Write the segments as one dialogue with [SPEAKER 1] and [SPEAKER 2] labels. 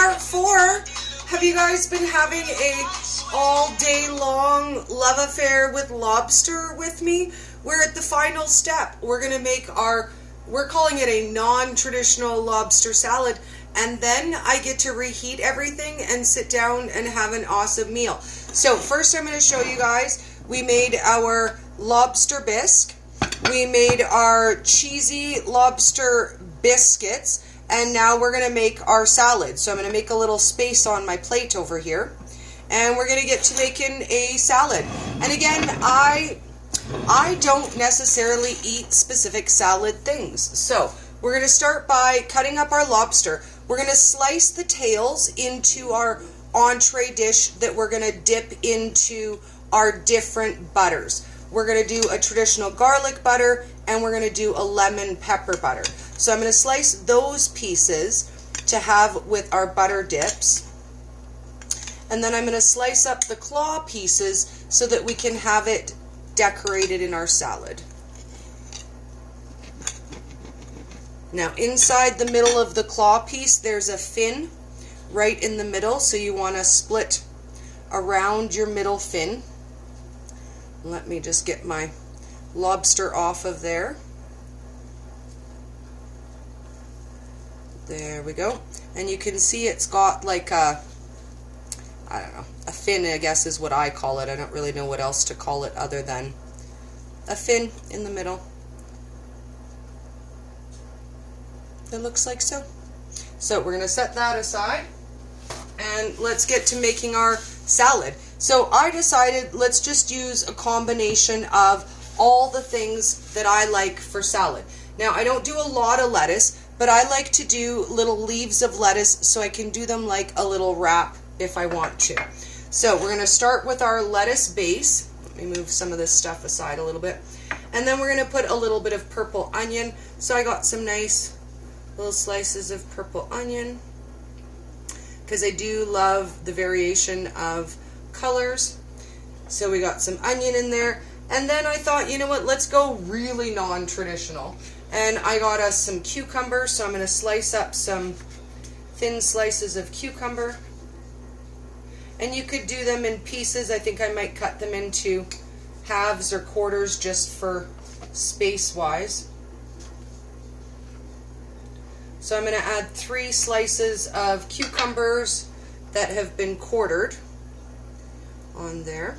[SPEAKER 1] part 4. Have you guys been having a all day long love affair with lobster with me? We're at the final step. We're going to make we're calling it a non-traditional lobster salad, and then I get to reheat everything and sit down and have an awesome meal. So first I'm going to show you guys, we made our lobster bisque. We made our cheesy lobster biscuits, and now we're going to make our salad. So I'm going to make a little space on my plate over here, and we're going to get to making a salad. And again, I don't necessarily eat specific salad things. So we're going to start by cutting up our lobster. We're going to slice the tails into our entree dish that we're going to dip into our different butters. We're going to do a traditional garlic butter, and we're going to do a lemon pepper butter. So I'm going to slice those pieces to have with our butter dips. And then I'm going to slice up the claw pieces so that we can have it decorated in our salad. Now inside the middle of the claw piece there's a fin right in the middle, so you want to split around your middle fin. Let me just get my lobster off of there. There we go. And you can see it's got like a, I don't know, a fin, I guess is what I call it. I don't really know what else to call it other than a fin in the middle. It looks like so. So we're going to set that aside, and let's get to making our salad. So I decided let's just use a combination of all the things that I like for salad. Now I don't do a lot of lettuce, but I like to do little leaves of lettuce so I can do them like a little wrap if I want to. So we're going to start with our lettuce base. Let me move some of this stuff aside a little bit. And then we're going to put a little bit of purple onion. So I got some nice little slices of purple onion, because I do love the variation of colors. So we got some onion in there, and then I thought, you know what, let's go really non-traditional, and I got us some cucumber. So I'm going to slice up some thin slices of cucumber, and you could do them in pieces. I think I might cut them into halves or quarters just for space wise. So I'm going to add 3 slices of cucumbers that have been quartered on there.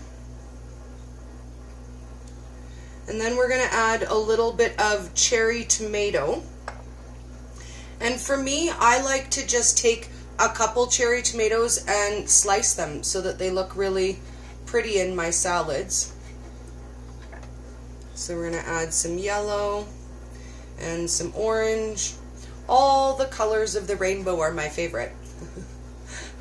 [SPEAKER 1] And then we're going to add a little bit of cherry tomato. And for me, I like to just take a couple cherry tomatoes and slice them so that they look really pretty in my salads. So we're going to add some yellow and some orange. All the colors of the rainbow are my favorite.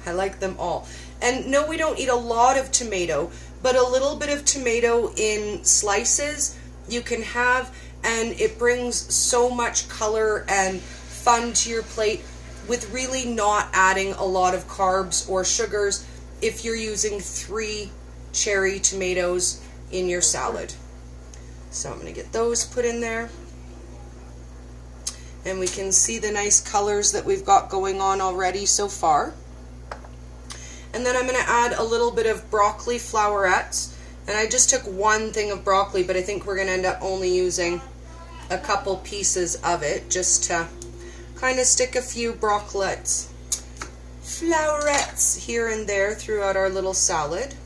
[SPEAKER 1] I like them all. And no, we don't eat a lot of tomato, but a little bit of tomato in slices you can have, and it brings so much color and fun to your plate with really not adding a lot of carbs or sugars if you're using 3 cherry tomatoes in your salad. So I'm going to get those put in there. And we can see the nice colors that we've got going on already so far. And then I'm going to add a little bit of broccoli flowerets. And I just took 1 thing of broccoli, but I think we're going to end up only using a couple pieces of it, just to kind of stick a few flowers here and there throughout our little salad.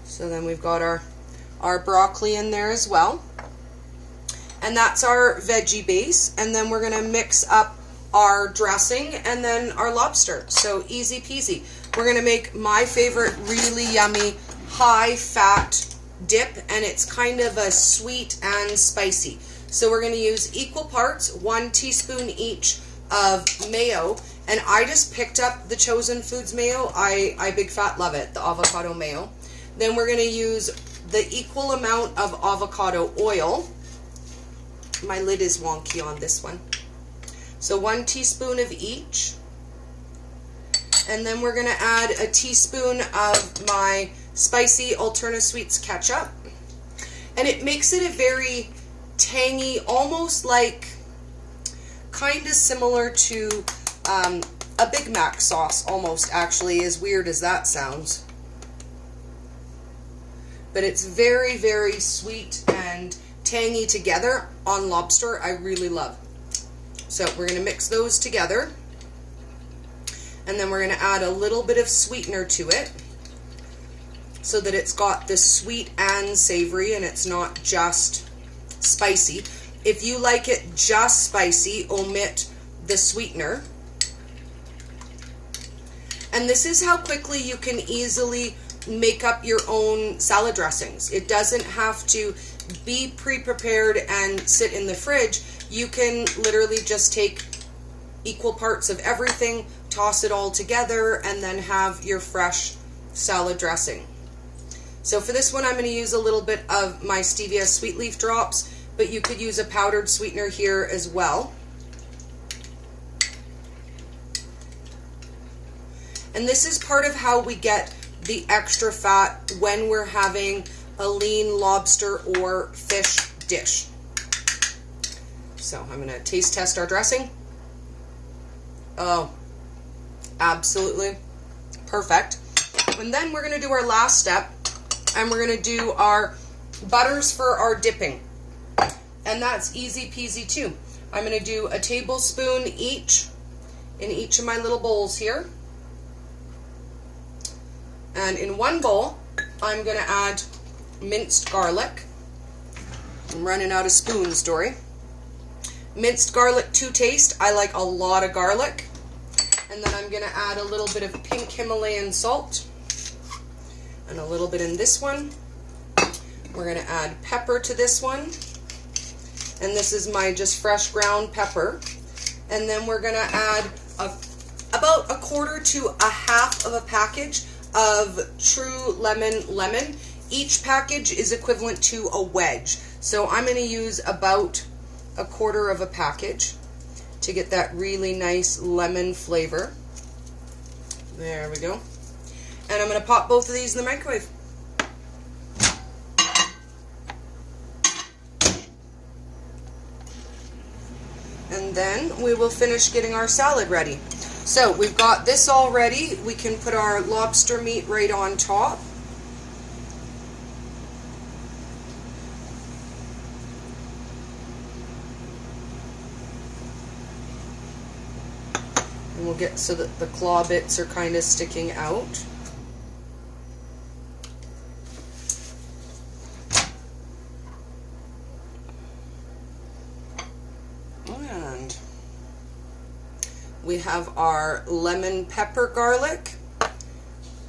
[SPEAKER 1] So then we've got our broccoli in there as well. And that's our veggie base. And then we're going to mix up our dressing and then our lobster. So easy peasy. We're going to make my favorite really yummy high fat dip, and it's kind of a sweet and spicy. So we're going to use equal parts, 1 teaspoon each of mayo. And I just picked up the Chosen Foods mayo. I big fat love it, the avocado mayo. Then we're going to use the equal amount of avocado oil. My lid is wonky on this one. So 1 teaspoon of each. And then we're going to add a teaspoon of my spicy AlternaSweets ketchup. And it makes it a very tangy, almost like kind of similar to a Big Mac sauce almost, actually, as weird as that sounds. But it's very, very sweet and tangy together on lobster. I really love. So we're going to mix those together. And then we're going to add a little bit of sweetener to it so that it's got the sweet and savory and it's not just spicy. If you like it just spicy, omit the sweetener. And this is how quickly you can easily make up your own salad dressings. It doesn't have to be pre-prepared and sit in the fridge. You can literally just take equal parts of everything, toss it all together, and then have your fresh salad dressing. So for this one, I'm going to use a little bit of my stevia sweet leaf drops, but you could use a powdered sweetener here as well. And this is part of how we get the extra fat when we're having a lean lobster or fish dish. So I'm going to taste test our dressing. Oh, absolutely perfect. And then we're going to do our last step, and we're going to do our butters for our dipping. And that's easy peasy too. I'm going to do a tablespoon each in each of my little bowls here. And in one bowl, I'm going to add minced garlic. I'm running out of spoons, Dory. Minced garlic to taste. I like a lot of garlic. And then I'm going to add a little bit of pink Himalayan salt. And a little bit in this one. We're going to add pepper to this one. And this is my just fresh ground pepper. And then we're going to add about a quarter to a half of a package of true lemon. Each package is equivalent to a wedge. So I'm going to use about a quarter of a package to get that really nice lemon flavor. There we go. And I'm going to pop both of these in the microwave. And then we will finish getting our salad ready. So we've got this all ready. We can put our lobster meat right on top. And we'll get so that the claw bits are kind of sticking out. And we have our lemon pepper garlic,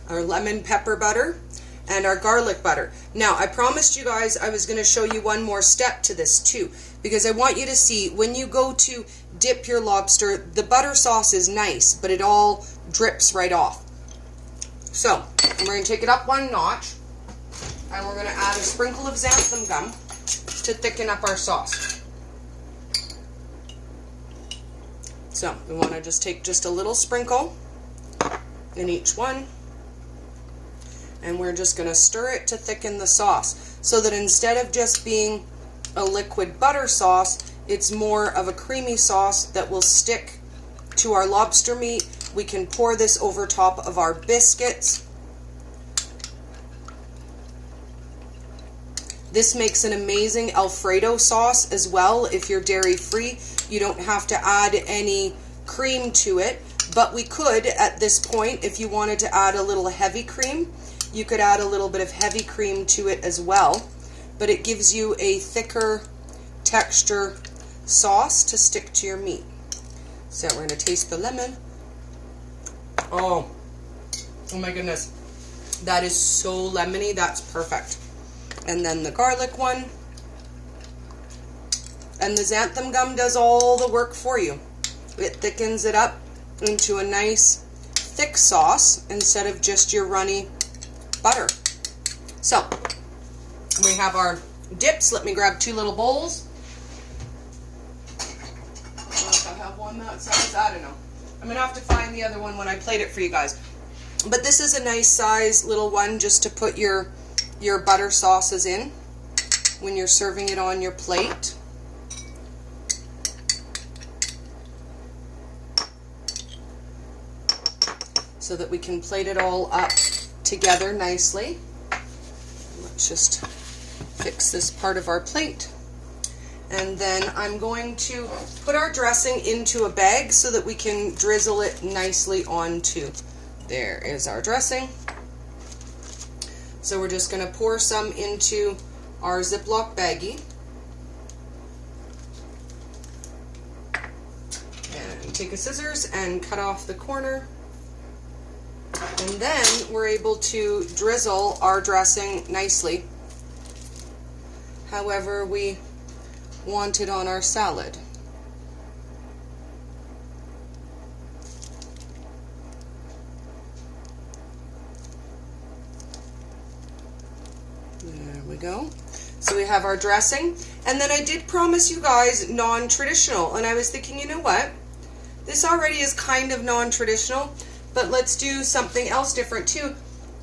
[SPEAKER 1] our lemon pepper butter, and our garlic butter. Now, I promised you guys I was going to show you one more step to this too, because I want you to see when you go to dip your lobster, the butter sauce is nice, but it all drips right off. So, we're going to take it up one notch, and we're going to add a sprinkle of xanthan gum to thicken up our sauce. So, we want to just take just a little sprinkle in each one, and we're just going to stir it to thicken the sauce, so that instead of just being a liquid butter sauce, it's more of a creamy sauce that will stick to our lobster meat. We can pour this over top of our biscuits. This makes an amazing Alfredo sauce as well. If you're dairy free, you don't have to add any cream to it, but we could at this point, if you wanted to add a little heavy cream, you could add a little bit of heavy cream to it as well, but it gives you a thicker texture sauce to stick to your meat. So we're going to taste the lemon. Oh my goodness, that is so lemony. That's perfect. And then the garlic one, and the xanthan gum does all the work for you. It thickens it up into a nice thick sauce instead of just your runny butter. So we have our dips. Let me grab two little bowls. If I have one that size, I don't know. I'm gonna have to find the other one when I plate it for you guys. But this is a nice size little one just to put your butter sauces in when you're serving it on your plate. so that we can plate it all up together nicely. Let's just fix this part of our plate. And then I'm going to put our dressing into a bag so that we can drizzle it nicely onto. There is our dressing. So we're just going to pour some into our Ziploc baggie. And take a scissors and cut off the corner. And then we're able to drizzle our dressing nicely however we want it on our salad. There we go. So we have our dressing, and then I did promise you guys non-traditional, and I was thinking, you know what, this already is kind of non-traditional, but let's do something else different too.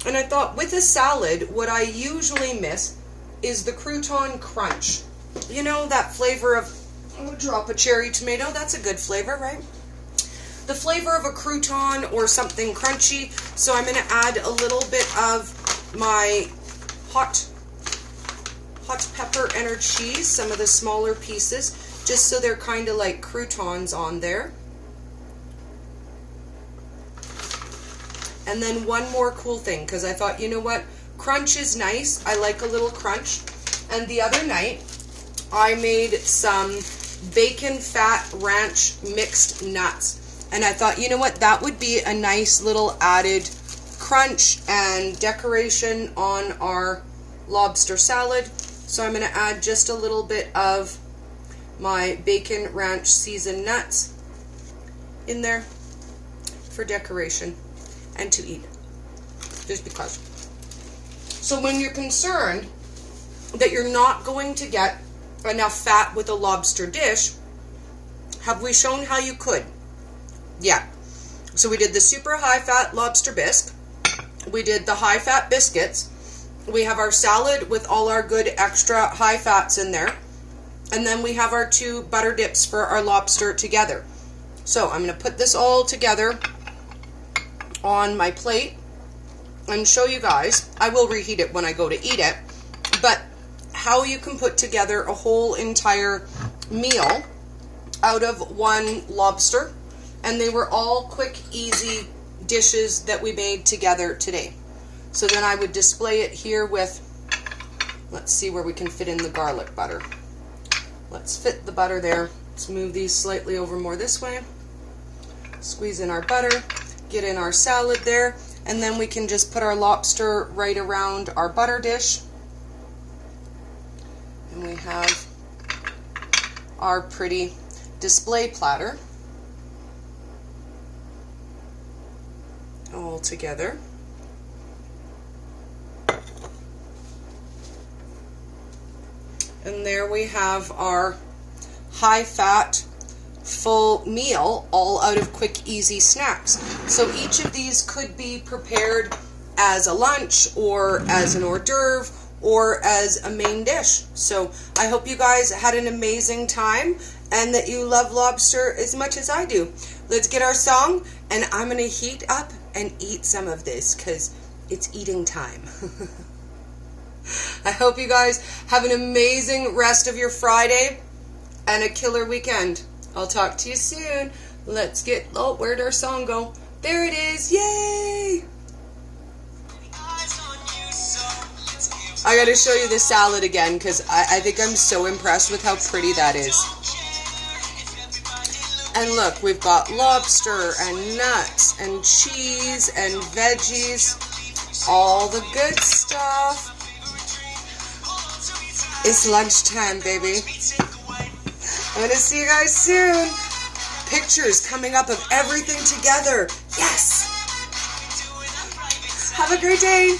[SPEAKER 1] And I thought with a salad, what I usually miss is the crouton crunch. You know, that flavor of, oh, drop a cherry tomato, that's a good flavor, right? The flavor of a crouton or something crunchy. So I'm going to add a little bit of my hot pepper ENERCHEEZ, some of the smaller pieces, just so they're kind of like croutons on there. And then one more cool thing, because I thought, you know what, crunch is nice. I like a little crunch. And the other night, I made some bacon fat ranch mixed nuts. And I thought, you know what, that would be a nice little added crunch and decoration on our lobster salad. So I'm going to add just a little bit of my bacon ranch seasoned nuts in there for decoration and to eat, just because. So when you're concerned that you're not going to get enough fat with a lobster dish, have we shown how you could? Yeah. So we did the super high fat lobster bisque. We did the high fat biscuits. We have our salad with all our good extra high fats in there. And then we have our 2 butter dips for our lobster together. So I'm going to put this all together on my plate and show you guys. I will reheat it when I go to eat it. But how you can put together a whole entire meal out of one lobster. And they were all quick, easy dishes that we made together today. So then I would display it here with, let's see where we can fit in the garlic butter. Let's fit the butter there. Let's move these slightly over more this way. Squeeze in our butter, get in our salad there, and then we can just put our lobster right around our butter dish. And we have our pretty display platter all together. And there we have our high-fat, full meal, all out of quick, easy snacks. So each of these could be prepared as a lunch, or as an hors d'oeuvre, or as a main dish. So I hope you guys had an amazing time, and that you love lobster as much as I do. Let's get our song, and I'm going to heat up and eat some of this, because it's eating time. I hope you guys have an amazing rest of your Friday and a killer weekend. I'll talk to you soon. Let's get, oh, where'd our song go? There it is, yay! I gotta show you the salad again, because I think I'm so impressed with how pretty that is. And look, we've got lobster and nuts and cheese and veggies, all the good stuff. It's lunchtime, baby. I'm going to see you guys soon. Pictures coming up of everything together. Yes! Have a great day.